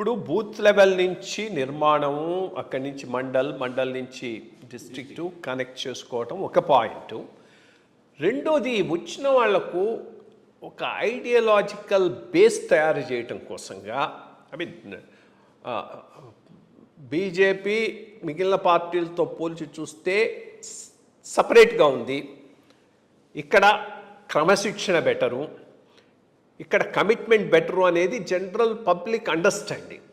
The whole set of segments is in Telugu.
ఇప్పుడు బూత్ లెవెల్ నుంచి నిర్మాణము, అక్కడి నుంచి మండల్ నుంచి డిస్ట్రిక్టు కనెక్ట్ చేసుకోవటం ఒక పాయింట్. రెండోది వచ్చిన వాళ్లకు ఒక ఐడియాలజికల్ బేస్ తయారు చేయటం కోసంగా బీజేపీ మిగిలిన పార్టీలతో పోల్చి చూస్తే సపరేట్గా ఉంది. ఇక్కడ క్రమశిక్షణ బెటరు, ఇక్కడ కమిట్మెంట్ బెటరు అనేది జనరల్ పబ్లిక్ అండర్స్టాండింగ్.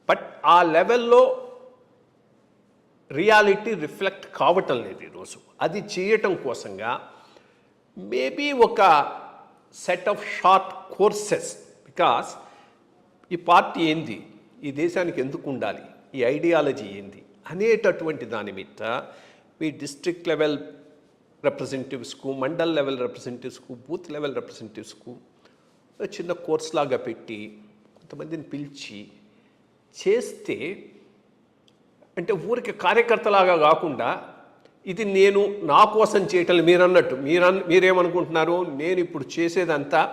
బట్ ఆ లెవెల్లో రియాలిటీ రిఫ్లెక్ట్ కావటం లేదు ఈరోజు. అది చేయటం కోసంగా మేబీ ఒక set of short courses, because ఈ పార్టీ ఏంది, ఈ దేశానికి ఎందుకు ఉండాలి, ఈ ఐడియాలజీ ఏంది అనేటటువంటి దాని మీద మీ డిస్ట్రిక్ట్ లెవెల్ రిప్రజెంటేటివ్స్కు, మండల్ లెవెల్ రిప్రజెంటేటివ్స్కు, బూత్ లెవెల్ రిప్రజెంటేటివ్స్కు చిన్న కోర్స్ లాగా పెట్టి కొంతమందిని పిలిచి చేస్తే, అంటే ఊరికి కార్యకర్తలాగా కాకుండా ఇది నేను నా కోసం చేయటం. మీరన్నట్టు మీరేమనుకుంటున్నారు, నేను ఇప్పుడు చేసేదంతా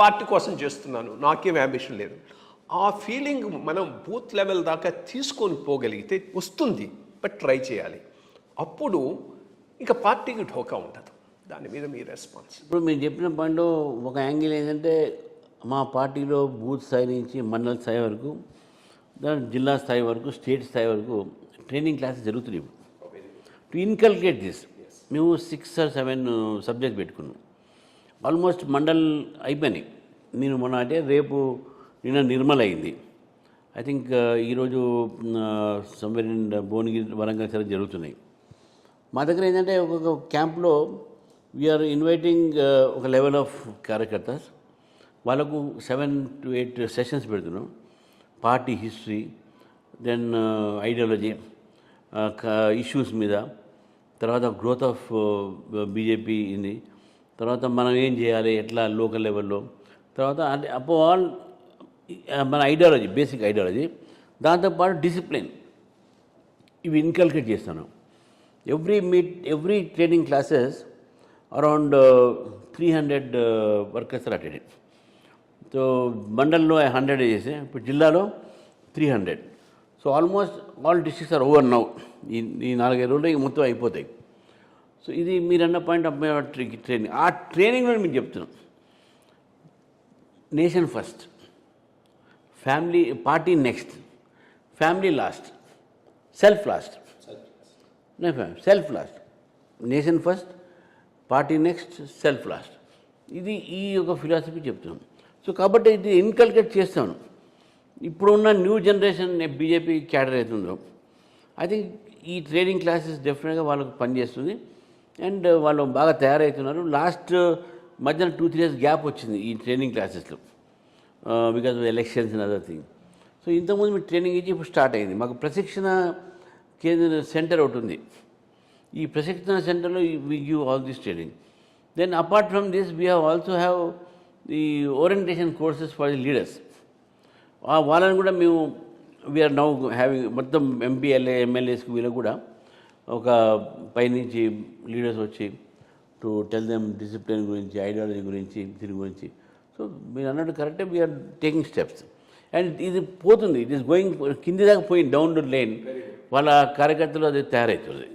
పార్టీ కోసం చేస్తున్నాను, నాకేం అంబిషన్ లేదు. ఆ ఫీలింగ్ మనం బూత్ లెవెల్ దాకా తీసుకొని పోగలిగితే వస్తుంది, బట్ ట్రై చేయాలి. అప్పుడు ఇంకా పార్టీకి ఢోకా ఉండదు. దాని మీద మీ రెస్పాన్స్. ఇప్పుడు మీరు చెప్పిన పాయింట్లో ఒక యాంగిల్ ఏంటంటే, మా పార్టీలో బూత్ స్థాయి నుంచి మండల స్థాయి వరకు, జిల్లా స్థాయి వరకు, స్టేట్ స్థాయి వరకు ట్రైనింగ్ క్లాసెస్ జరుగుతున్నాయి. టు ఇన్కల్కేట్ దిస్ మేము 6 or 7 సబ్జెక్ట్ పెట్టుకున్నాం. ఆల్మోస్ట్ మండల్ అయిపోయినాయి. నేను మొన్న అంటే రేపు నిన్న నిర్మల్ అయింది. ఐ థింక్ ఈరోజు సమ్వేర్ ఇన్ భువనగిరి, వరంగల్ సరే జరుగుతున్నాయి. మా దగ్గర ఏంటంటే ఒక్కొక్క క్యాంప్లో వీఆర్ ఇన్వైటింగ్ ఒక లెవెల్ ఆఫ్ కార్యకర్తస్. వాళ్ళకు 7 to 8 సెషన్స్ పెడుతున్నాం. Party history, then ideology, issues మీద, తర్వాత గ్రోత్ ఆఫ్ బీజేపీ ఇది, తర్వాత మనం ఏం చేయాలి ఎట్లా లోకల్ లెవెల్లో, తర్వాత అంటే అపో ఆల్ మన ఐడియాలజీ, బేసిక్ ఐడియాలజీ, దాంతోపాటు డిసిప్లిన్, ఇవి ఇన్కల్కేట్ చేస్తాను. Every training classes around 300 workers are attended. So మండల్లో 100 చేసే, ఇప్పుడు జిల్లాలో 300. So almost all districts are over now. ఈ 4-5 రోజులు మొత్తం అయిపోతాయి. సో ఇది మీరన్న పాయింట్ ఆఫ్ ట్రైనింగ్. ఆ ట్రైనింగ్లో మీకు చెప్తున్నాం, nation first, family, party next, family last, self last. Self last, nation first, party next, self last. ఇది ఈ యొక్క ఫిలాసఫీ చెప్తున్నాం. సో కాబట్టి ఇది ఇన్కల్కేట్ చేస్తాను. ఇప్పుడున్న న్యూ జనరేషన్ బీజేపీ క్యాడర్ అవుతుందో, ఐ థింక్ ఈ ట్రైనింగ్ క్లాసెస్ డెఫినెట్గా వాళ్ళకు పనిచేస్తుంది. అండ్ వాళ్ళు బాగా తయారవుతున్నారు. లాస్ట్ మధ్యన 2-3 years గ్యాప్ వచ్చింది ఈ ట్రైనింగ్ క్లాసెస్లో, because of elections and other thing. So ఇంతకుముందు మీరు ట్రైనింగ్ ఇచ్చి ఇప్పుడు స్టార్ట్ అయింది. మాకు ప్రశిక్షణ కేంద్ర సెంటర్ ఒకటి ఉంది. ఈ ప్రశిక్షణ సెంటర్లో we give all this training. Then apart from this we also have the orientation courses for the leaders. వాళ్ళని కూడా మేము వీఆర్ నౌ హ్యావింగ్, మొత్తం ఎంపీఎల్ఏ ఎమ్మెల్యేస్కి వీళ్ళకి కూడా ఒక పైనుంచి లీడర్స్ వచ్చి టు టెల్ దెమ్ డిసిప్లిన్ గురించి, ఐడియాలజీ గురించి, దీని గురించి. సో మీరు అన్నట్టు కరెక్టే, వీఆర్ టేకింగ్ స్టెప్స్. అండ్ ఇది పోతుంది, ఇట్ ఈస్ గోయింగ్ కింది దాకా పోయింది, డౌన్ టు లైన్. వాళ్ళ కార్యకర్తలు అది తయారవుతుంది.